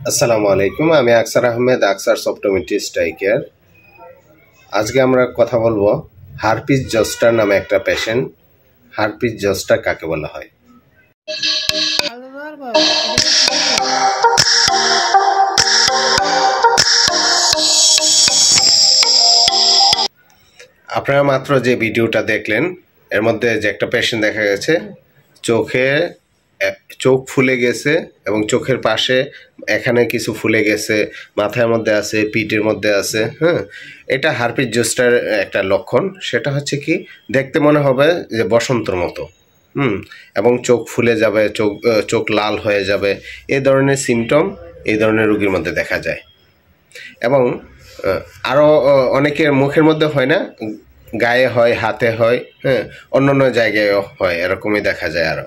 আসসালামু আলাইকুম। আমি আকসার আহমেদ, আকসার অপটোমেট্রিস্ট আই কেয়ার। আজকে আমরা কথা বলবো হারপিস জস্টার নামে একটা পেশেন্ট। হারপিস জস্টার কাকে বলা হয়? আপনারা মাত্র যে ভিডিওটা দেখলেন এর মধ্যে যে একটা পেশেন্ট দেখা গেছে চোখ ফুলে গেছে এবং চোখের পাশে এখানে কিছু ফুলে গেছে, মাথার মধ্যে আছে, পিঠের মধ্যে আছে। হ্যাঁ, এটা হারপিস জস্টার একটা লক্ষণ। সেটা হচ্ছে কি, দেখতে মনে হবে যে বসন্তর মতো, এবং চোখ ফুলে যাবে, চোখ লাল হয়ে যাবে। এই ধরনের সিমটম এই ধরনের রোগীর মধ্যে দেখা যায়। এবং আরও অনেকের মুখের মধ্যে হয় না, গায়ে হয়, হাতে হয়, হ্যাঁ, অন্য জায়গায়ও হয়, এরকমই দেখা যায়। আরও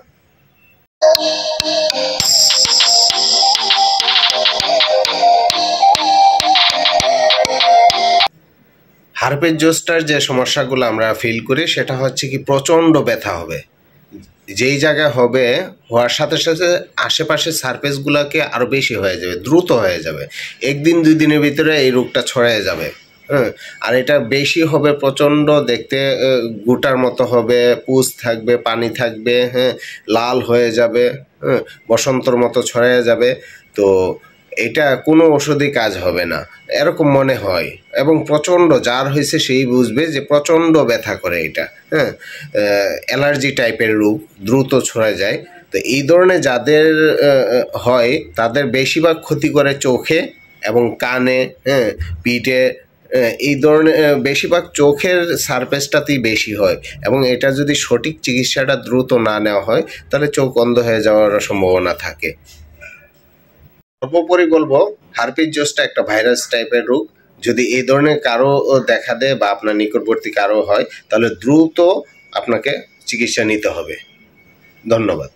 হারপিস জস্টার যে সমস্যাগুলো আমরা ফিল করি সেটা হচ্ছে কি, প্রচণ্ড ব্যথা হবে। যেই জায়গায় হবে, হওয়ার সাথে সাথে আশেপাশের সারফেসগুলোকে আরও বেশি হয়ে যাবে, দ্রুত হয়ে যাবে। একদিন দুই দিনের ভিতরে এই রোগটা ছড়িয়ে যাবে। হ্যাঁ, আর এটা বেশি হবে, প্রচণ্ড দেখতে গোটার মতো হবে, পুষ থাকবে, পানি থাকবে, হ্যাঁ, লাল হয়ে যাবে, হ্যাঁ, বসন্তর মতো ছড়িয়ে যাবে। তো এটা কোনো ওষুধই কাজ হবে না, এরকম মনে হয়। এবং প্রচণ্ড যার হয়েছে সেই বুঝবে যে প্রচণ্ড ব্যথা করে এটা। হ্যাঁ, অ্যালার্জি টাইপের রোগ, দ্রুত ছড়ে যায়। তো এই ধরনের যাদের হয় তাদের বেশিরভাগ ক্ষতি করে চোখে এবং কানে, হ্যাঁ, পিঠে। এই ধরনের বেশিরভাগ চোখের সারফেসটাতেই বেশি হয়। এবং এটা যদি সঠিক চিকিৎসাটা দ্রুত না নেওয়া হয় তাহলে চোখ অন্ধ হয়ে যাওয়ার সম্ভাবনা থাকে। সর্বোপরি বলবো, হারপিস জস্টার একটা ভাইরাস টাইপের রোগ। যদি এই ধরনের কারো দেখা দেয় বা আপনার নিকটবর্তী কারো হয় তাহলে দ্রুত আপনাকে চিকিৎসা নিতে হবে। ধন্যবাদ।